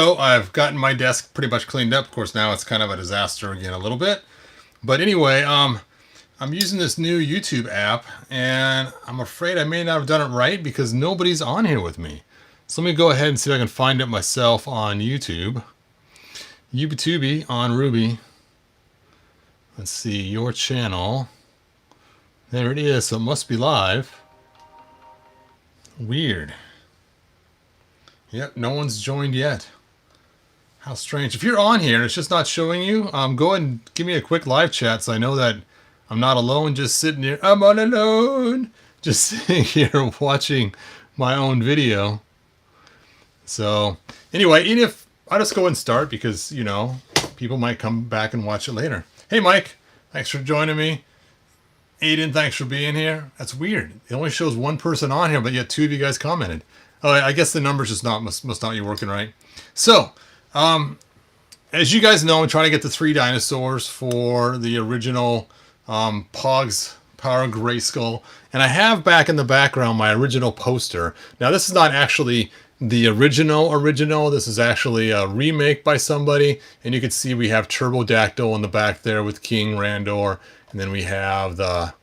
Oh, I've gotten my desk pretty much cleaned up. Of course, now it's kind of a disaster again a little bit. But anyway, I'm using this new YouTube app, and I'm afraid I may not have done it right because nobody's on here with me. So let me go ahead and see if I can find it myself on YouTube. YouTubetubi on Ruby. Let's see, your channel. There it is, so it must be live. Weird. Yep, no one's joined yet. How strange. If you're on here and it's just not showing you, go ahead and give me a quick live chat so I know that I'm not alone just sitting here. I'm all alone. Just sitting here watching my own video. So anyway, even if I'll just go and start because, you know, people might come back and watch it later. Hey, Mike, thanks for joining me. Aiden, thanks for being here. That's weird. It only shows one person on here, but yet two of you guys commented. Oh, I guess the numbers just must not be working right. So, as you guys know, I'm trying to get the 3 dinosaurs for the original Pogs Power Grayskull. And I have back in the background my original poster. Now, this is not actually the original. This is actually a remake by somebody. And you can see we have Pterodactyl in the back there with King Randor. And then we have the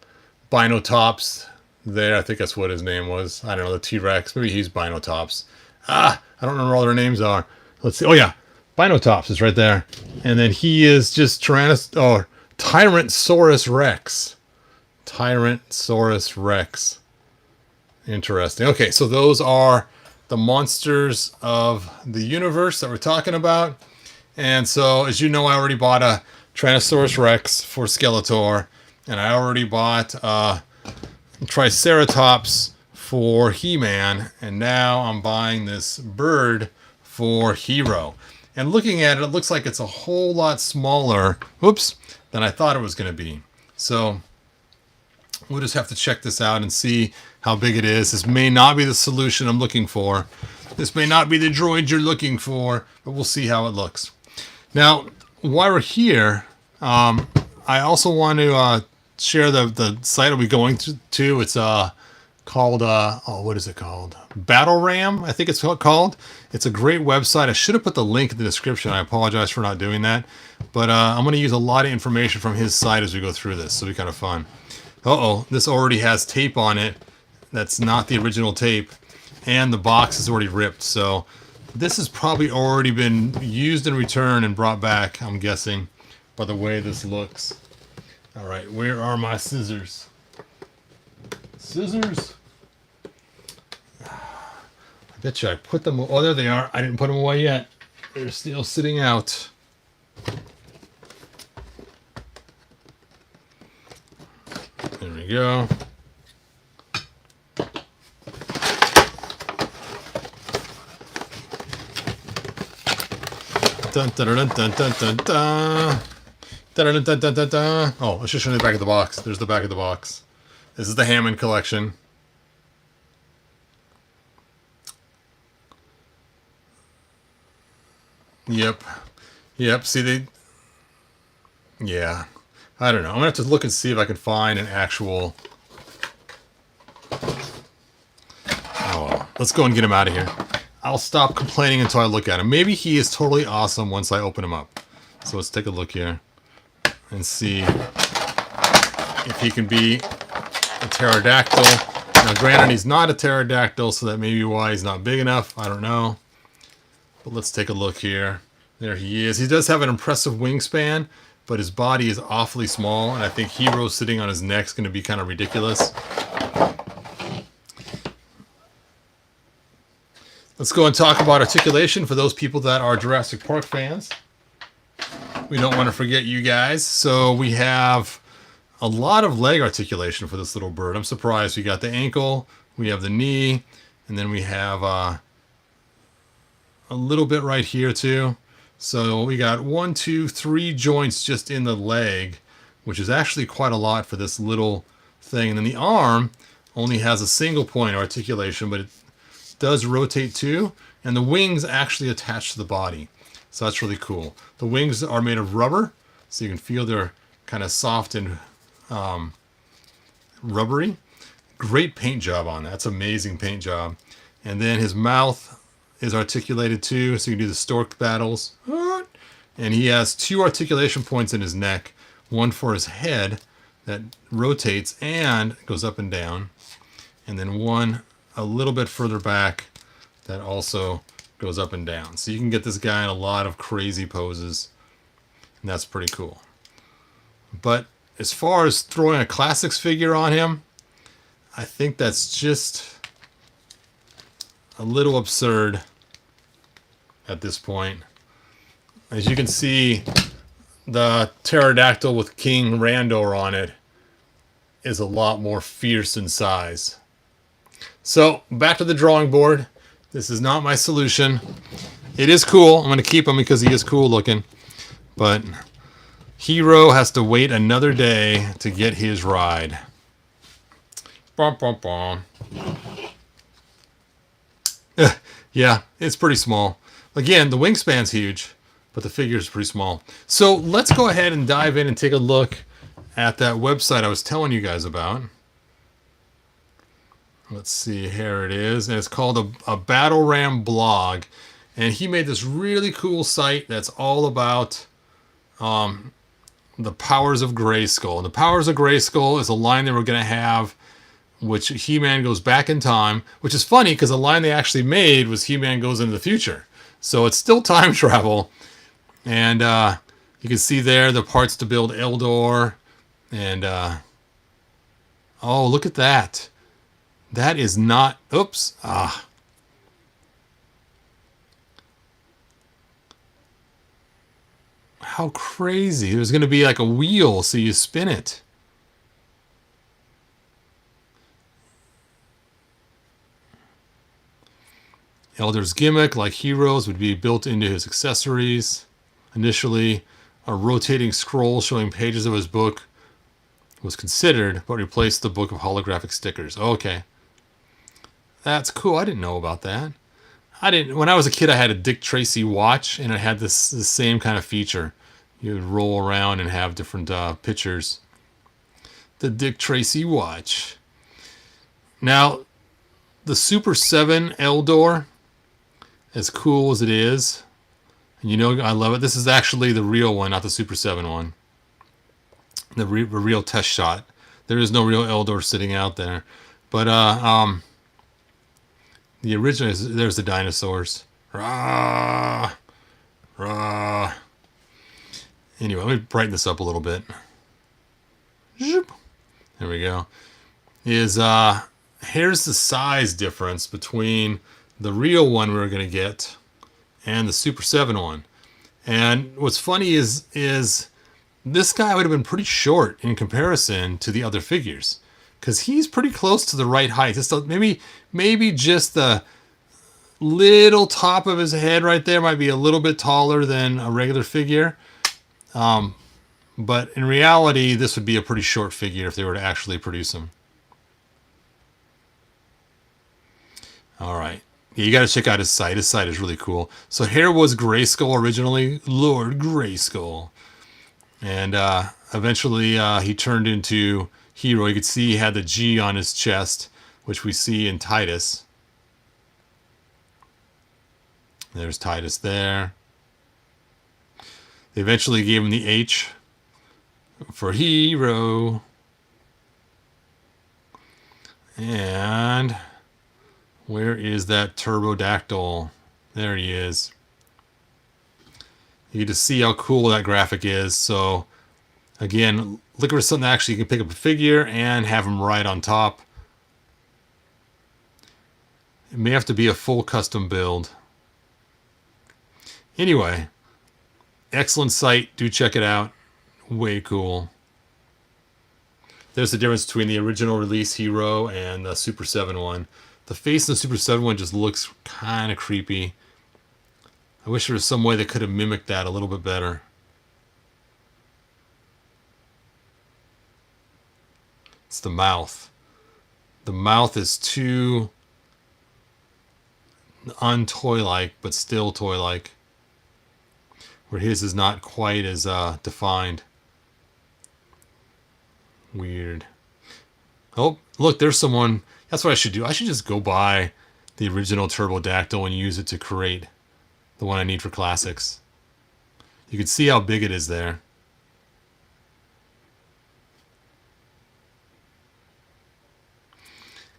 Binotops there. I think that's what his name was. I don't know, the T-Rex. Maybe he's Binotops. I don't remember what all their names are. Let's see. Oh, yeah. Binotops is right there. And then he is just Tyrannosaurus Rex. Tyrannosaurus Rex. Interesting. Okay, so those are the monsters of the universe that we're talking about. And so, as you know, I already bought a Tyrannosaurus Rex for Skeletor. And I already bought Triceratops for He-Man. And now I'm buying this bird for Hero. And looking at it, it looks like it's a whole lot smaller, than I thought it was going to be. So we'll just have to check this out and see how big it is. This may not be the solution I'm looking for. This may not be the droid you're looking for, but we'll see how it looks. Now, while we're here, I also want to share the site I'll be going to. It's called, what is it called? Battle Ram, I think it's called. It's a great website. I should have put the link in the description. I apologize for not doing that. But I'm going to use a lot of information from his site as we go through this. So it'll be kind of fun. This already has tape on it. That's not the original tape. And the box is already ripped. So this has probably already been used and returned and brought back, I'm guessing, by the way this looks. All right, where are my scissors? Scissors? I bet you I put them... Oh, there they are. I didn't put them away yet. They're still sitting out. There we go. Dun, dun, dun, dun, dun, dun, dun. Dun, dun, dun, dun, dun, dun. Oh, let's just show you the back of the box. There's the back of the box. This is the Hammond collection. Yep. See, yeah. I don't know. I'm going to have to look and see if I can find an actual... Oh, well. Let's go and get him out of here. I'll stop complaining until I look at him. Maybe he is totally awesome once I open him up. So let's take a look here and see if he can be a pterodactyl. Now, granted, he's not a pterodactyl, so that may be why he's not big enough. I don't know. But let's take a look here. There he is. He does have an impressive wingspan, but his body is awfully small, and I think Hero sitting on his neck is going to be kind of ridiculous. Let's go and talk about articulation for those people that are Jurassic Park fans. We don't want to forget you guys. So we have a lot of leg articulation for this little bird. I'm surprised. We got the ankle, we have the knee, and then we have a little bit right here too. So we got 1, 2, 3 joints just in the leg, which is actually quite a lot for this little thing. And then the arm only has a single point articulation, but it does rotate too. And the wings actually attach to the body. So that's really cool. The wings are made of rubber, so you can feel they're kind of soft and rubbery. Great paint job on that. That's amazing paint job. And then his mouth is articulated too, so you can do the stork battles. And he has 2 articulation points in his neck, one for his head that rotates and goes up and down, and then one a little bit further back that also goes up and down. So you can get this guy in a lot of crazy poses, and that's pretty cool. But as far as throwing a classics figure on him, I think that's just a little absurd at this point. As you can see, the Pterodactyl with King Randor on it is a lot more fierce in size. So, back to the drawing board. This is not my solution. It is cool. I'm going to keep him because he is cool looking. But Hero has to wait another day to get his ride. Bum, bum, bum. Yeah, it's pretty small. Again, the wingspan's huge, but the figure's pretty small. So let's go ahead and dive in and take a look at that website I was telling you guys about. Let's see, here it is. And it's called a Battle Ram blog. And he made this really cool site that's all about the powers of Grayskull. And the powers of Grayskull is a line they were going to have, which He-Man goes back in time, which is funny because the line they actually made was He-Man goes into the future. So it's still time travel. And you can see there the parts to build Eldor. And, oh, look at that. That is not, oops, how crazy. There's going to be like a wheel, so you spin it. Eldor's gimmick, like Heroes, would be built into his accessories. Initially, a rotating scroll showing pages of his book was considered, but replaced the book of holographic stickers. Okay. That's cool. I didn't know about that. When I was a kid, I had a Dick Tracy watch, and it had this same kind of feature. You would roll around and have different pictures. The Dick Tracy watch. Now, the Super 7 Eldor, as cool as it is, and you know I love it. This is actually the real one, not the Super 7 one. The real test shot. There is no real Eldor sitting out there. But the original is, there's the dinosaurs. Rah, rah. Anyway, let me brighten this up a little bit. Zoop. There we go. Here's the size difference between the real one we were going to get and the Super 7 one. And what's funny is this guy would have been pretty short in comparison to the other figures, because he's pretty close to the right height. Just maybe just the little top of his head right there might be a little bit taller than a regular figure. But in reality, this would be a pretty short figure if they were to actually produce him. All right. Yeah, you got to check out his site. His site is really cool. So here was Grayskull originally, Lord Grayskull. And eventually he turned into Hero. You could see he had the G on his chest, which we see in Titus. There's Titus there. They eventually gave him the H for Hero. And where is that Pterodactyl? There he is. You can just see how cool that graphic is. So, again, look for something actually you can pick up a figure and have him right on top. It may have to be a full custom build. Anyway, excellent site. Do check it out. Way cool. There's the difference between the original release Hero and the Super 7 one. The face of the Super 7 one just looks kind of creepy. I wish there was some way they could have mimicked that a little bit better. It's the mouth. The mouth is too un-toy-like, but still toy-like. Where his is not quite as defined. Weird. Oh, look, there's someone. That's what I should do. I should just go buy the original Pterodactyl and use it to create the one I need for classics. You can see how big it is there.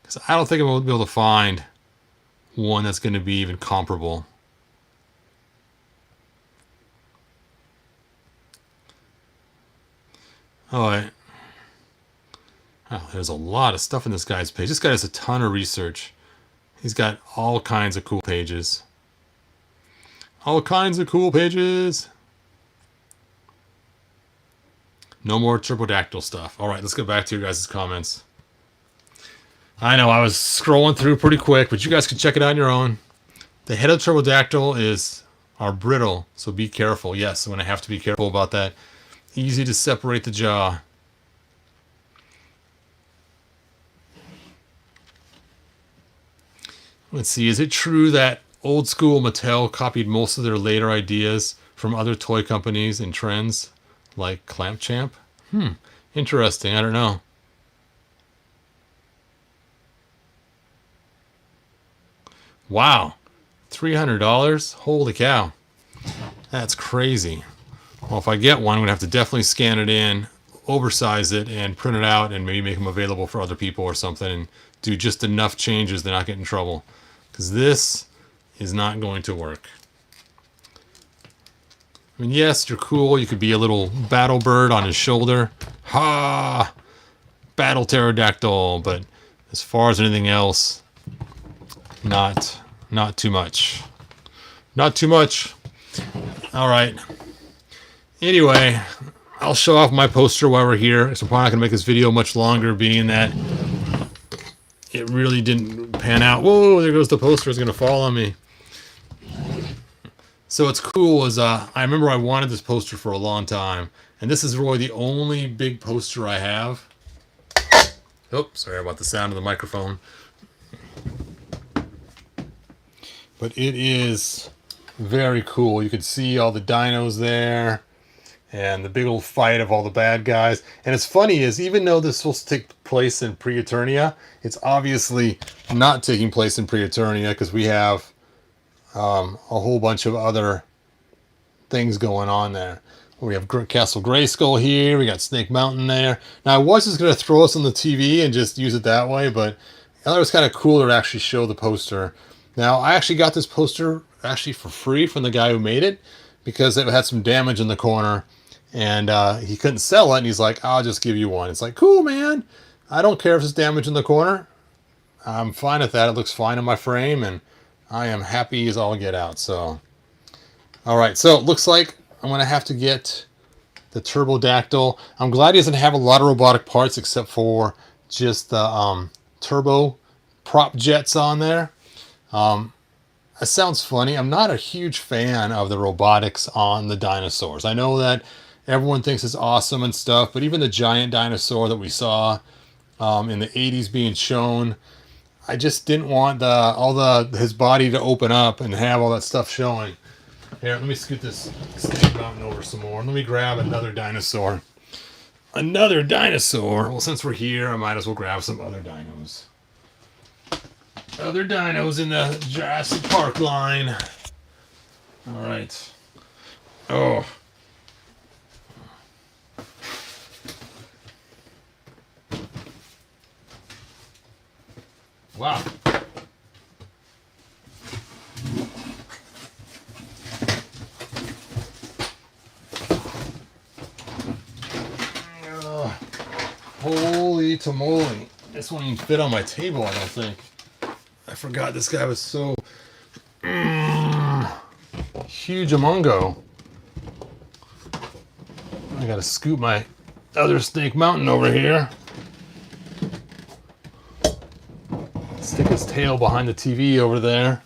Because I don't think I'm going to be able to find one that's going to be even comparable. Alright. Oh, there's a lot of stuff in this guy's page. This guy has a ton of research. He's got all kinds of cool pages. All kinds of cool pages. No more Pterodactyl stuff. Alright, let's get back to your guys' comments. I know, I was scrolling through pretty quick, but you guys can check it out on your own. The head of Pterodactyl are brittle, so be careful. Yes, I'm going to have to be careful about that. Easy to separate the jaw. Let's see, is it true that old school Mattel copied most of their later ideas from other toy companies and trends like Clamp Champ? Interesting, I don't know. Wow, $300? Holy cow. That's crazy. Well, if I get one, I'm going to have to definitely scan it in, oversize it, and print it out, and maybe make them available for other people or something, and do just enough changes to not get in trouble. Because this is not going to work. I mean, yes, you're cool. You could be a little battle bird on his shoulder. Ha! Battle Pterodactyl. But as far as anything else, not too much. Not too much. All right. Anyway, I'll show off my poster while we're here. So I'm probably not going to make this video much longer, being that it really didn't pan out. Whoa, there goes the poster. It's going to fall on me. So what's cool is I remember I wanted this poster for a long time. And this is really the only big poster I have. Oops, sorry about the sound of the microphone. But it is very cool. You can see all the dinos there. And the big old fight of all the bad guys. And it's funny is, even though this is supposed to take place in Pre-Eternia, it's obviously not taking place in Pre-Eternia, because we have a whole bunch of other things going on there. We have Castle Grayskull here. We got Snake Mountain there. Now, I was just going to throw this on the TV and just use it that way, but I thought it was kind of cooler to actually show the poster. Now, I actually got this poster actually for free from the guy who made it, because it had some damage in the corner. And he couldn't sell it, and he's like, I'll just give you one. It's like, cool, man. I don't care if it's damage in the corner. I'm fine with that. It looks fine in my frame, and I am happy as all get out. So, all right. So it looks like I'm going to have to get the Pterodactyl. I'm glad he doesn't have a lot of robotic parts except for just the turbo prop jets on there. That sounds funny. I'm not a huge fan of the robotics on the dinosaurs. I know that everyone thinks it's awesome and stuff, but even the giant dinosaur that we saw in the 80s being shown, I just didn't want his body to open up and have all that stuff showing. Here, let me scoot this Snake Mountain over some more. Let me grab another dinosaur. Another dinosaur? Well, since we're here, I might as well grab some other dinos. Other dinos in the Jurassic Park line. All right. Oh. Wow. Holy tamale. This won't even fit on my table, I don't think. I forgot this guy was so huge amongo. I gotta scoop my other Snake Mountain over here. Stick his tail behind the TV over there.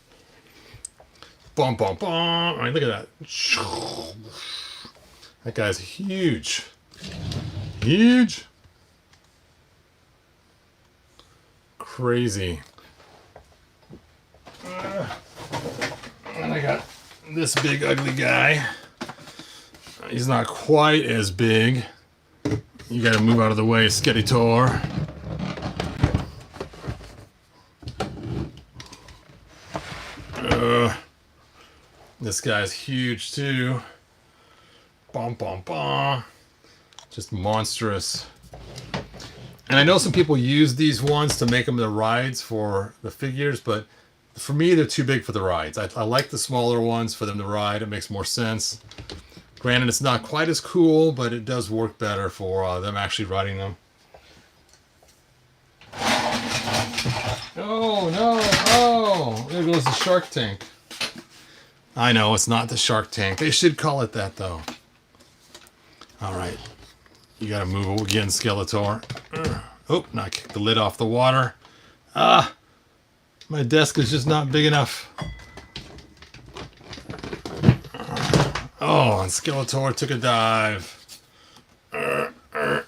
Bum, bum, bum. All right, look at that. That guy's huge. Huge. Crazy. And I got this big ugly guy. He's not quite as big. You gotta move out of the way, Skeletor. This guy's huge too. Bum, bum, bum. Just monstrous. And I know some people use these ones to make them the rides for the figures, but for me, they're too big for the rides. I like the smaller ones for them to ride. It makes more sense. Granted, it's not quite as cool, but it does work better for them actually riding them. Oh, no. Oh, there goes the shark tank. I know, it's not the shark tank. They should call it that, though. All right. You got to move again, Skeletor. Oh, now I kicked the lid off the water. Ah, my desk is just not big enough. Oh, and Skeletor took a dive. We're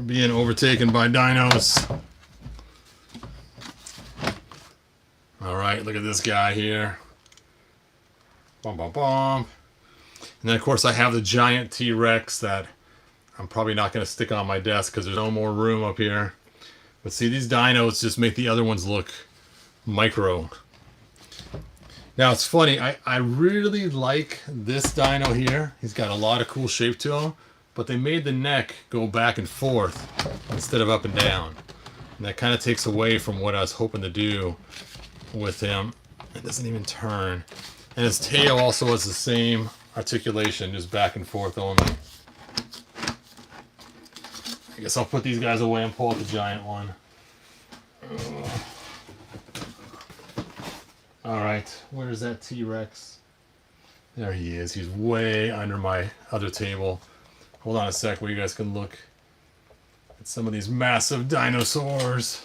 being overtaken by dinos. All right, look at this guy here. Bum, bum, bum. And then, of course, I have the giant T-Rex that I'm probably not going to stick on my desk because there's no more room up here. But see, these dinos just make the other ones look micro. Now, it's funny. I really like this dino here. He's got a lot of cool shape to him. But they made the neck go back and forth instead of up and down. And that kind of takes away from what I was hoping to do with him. It doesn't even turn. And his tail also has the same articulation, just back and forth only. I guess I'll put these guys away and pull out the giant one. Alright, where's that T-Rex? There he is. He's way under my other table. Hold on a sec where you guys can look at some of these massive dinosaurs.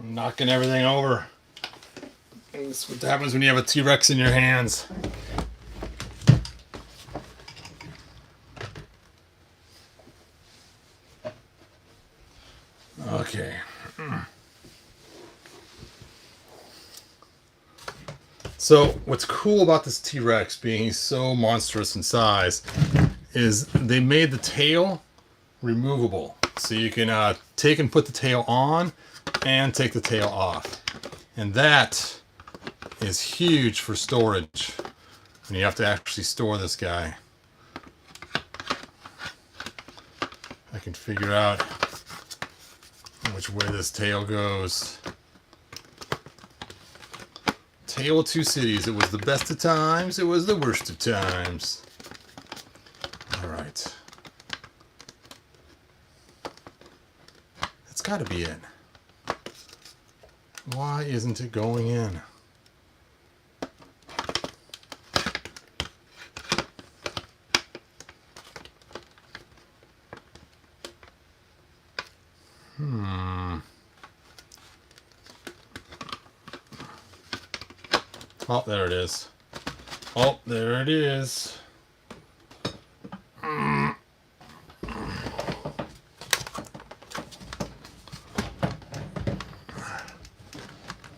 I'm knocking everything over. That's what happens when you have a T-Rex in your hands. Okay. So what's cool about this T-Rex being so monstrous in size is they made the tail removable. So you can take and put the tail on and take the tail off. And that is huge for storage. And you have to actually store this guy. I can figure out which way this tail goes. Tale of Two Cities. It was the best of times. It was the worst of times. All right. That's got to be it. Why isn't it going in? Oh, there it is. Oh, there it is.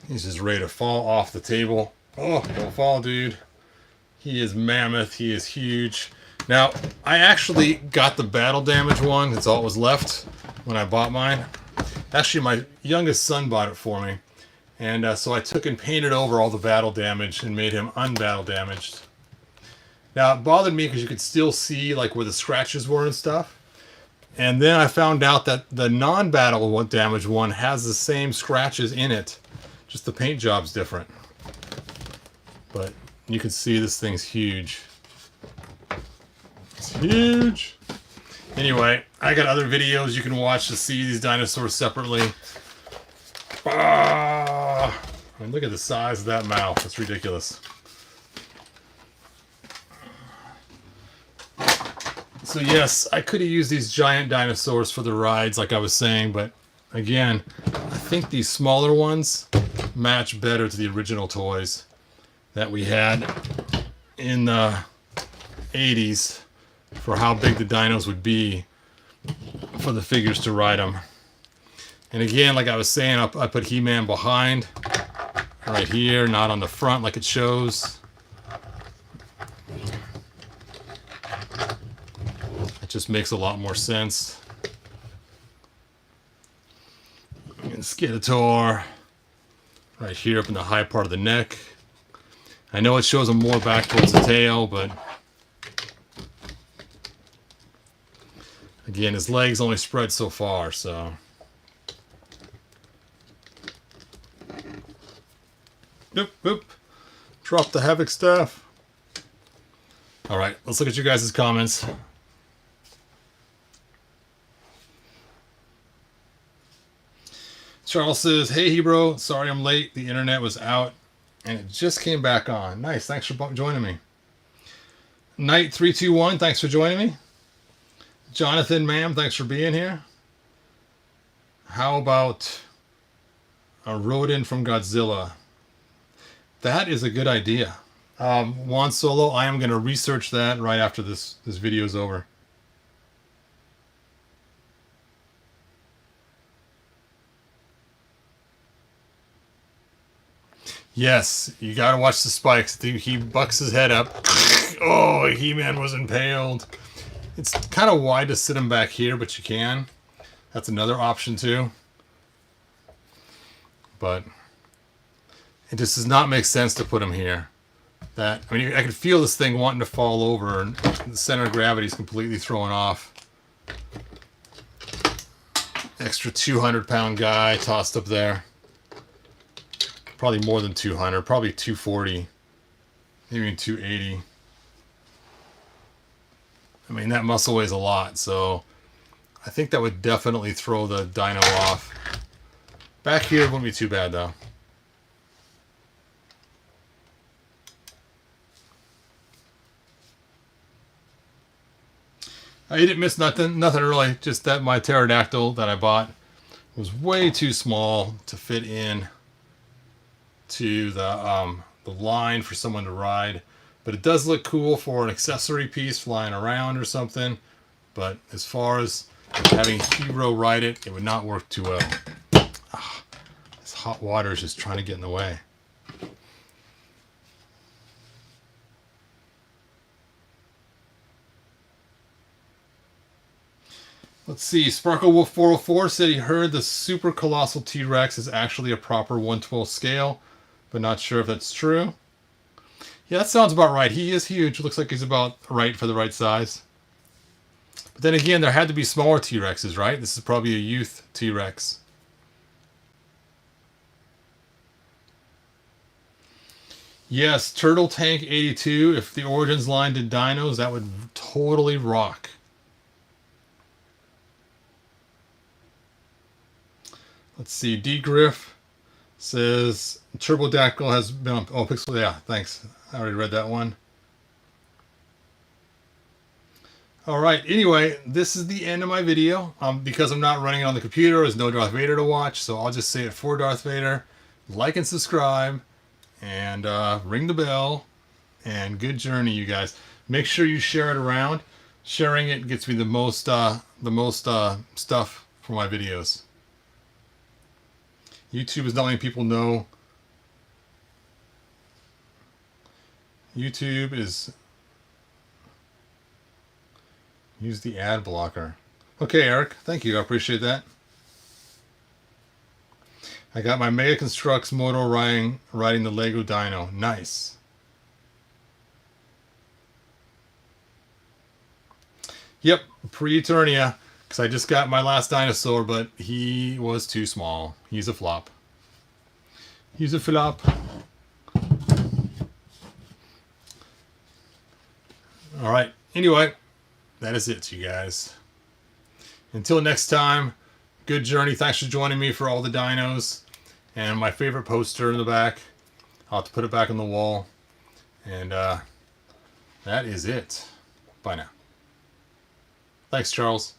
He's just ready to fall off the table. Oh, don't fall, dude. He is mammoth. He is huge. Now, I actually got the battle damage one. That's all that was left when I bought mine. Actually, my youngest son bought it for me. And so I took and painted over all the battle damage and made him unbattle damaged. Now, it bothered me because you could still see like where the scratches were and stuff. And then I found out that the non-battle damage one has the same scratches in it. Just the paint job's different. But you can see this thing's huge. It's huge. Anyway, I got other videos you can watch to see these dinosaurs separately. I mean, look at the size of that mouth. It's ridiculous. So yes, I could have used these giant dinosaurs for the rides like I was saying, but again, I think these smaller ones match better to the original toys that we had in the 80s for how big the dinos would be for the figures to ride them. And again, like I was saying, I put He-Man behind, right here, not on the front like it shows. It just makes a lot more sense. And Skeletor right here up in the high part of the neck. I know it shows him more back towards the tail, but again, his legs only spread so far, so. Nope, nope. Drop the Havoc staff. Alright, let's look at you guys' comments. Charles says, hey Hebro, sorry I'm late. The internet was out and it just came back on. Nice, thanks for joining me. Knight321, thanks for joining me. Jonathan, ma'am, thanks for being here. How about a rodent from Godzilla? That is a good idea. Juan Solo, I am going to research that right after this video is over. Yes, you gotta watch the spikes. He bucks his head up. Oh, He-Man was impaled. It's kind of wide to sit him back here, but you can. That's another option too. But it just does not make sense to put him here. I mean, I can feel this thing wanting to fall over, and the center of gravity is completely thrown off. Extra 200-pound guy tossed up there. Probably more than 200, probably 240, maybe 280. I mean, that muscle weighs a lot, so I think that would definitely throw the dino off. Back here wouldn't be too bad, though. I didn't miss nothing really, just that my Pterodactyl that I bought was way too small to fit in to the line for someone to ride, but it does look cool for an accessory piece flying around or something. But as far as having Hero ride it, it would not work too well. This hot water is just trying to get in the way. Let's see, Sparkle Wolf 404 said he heard the Super Colossal T-Rex is actually a proper 1/12 scale, but not sure if that's true. Yeah, that sounds about right. He is huge. Looks like he's about right for the right size. But then again, there had to be smaller T-Rexes, right? This is probably a youth T-Rex. Yes, Turtle Tank 82. If the Origins line did dinos, that would totally rock. Let's see, D-Griff says Turbodactyl has been on... Oh, Pixel, yeah, thanks. I already read that one. Alright, anyway, this is the end of my video. Because I'm not running it on the computer, there's no Darth Vader to watch, so I'll just say it for Darth Vader. Like and subscribe, and ring the bell, and good journey, you guys. Make sure you share it around. Sharing it gets me the most stuff for my videos. YouTube is not letting people know. YouTube is... Use the ad blocker. Okay, Eric. Thank you. I appreciate that. I got my Mega Constructs moto riding the Lego Dino. Nice. Yep, pre-Eternia. Because I just got my last dinosaur, but he was too small. He's a flop. He's a flop. Alright, anyway, that is it, you guys. Until next time, good journey. Thanks for joining me for all the dinos. And my favorite poster in the back. I'll have to put it back on the wall. And that is it. Bye now. Thanks, Charles.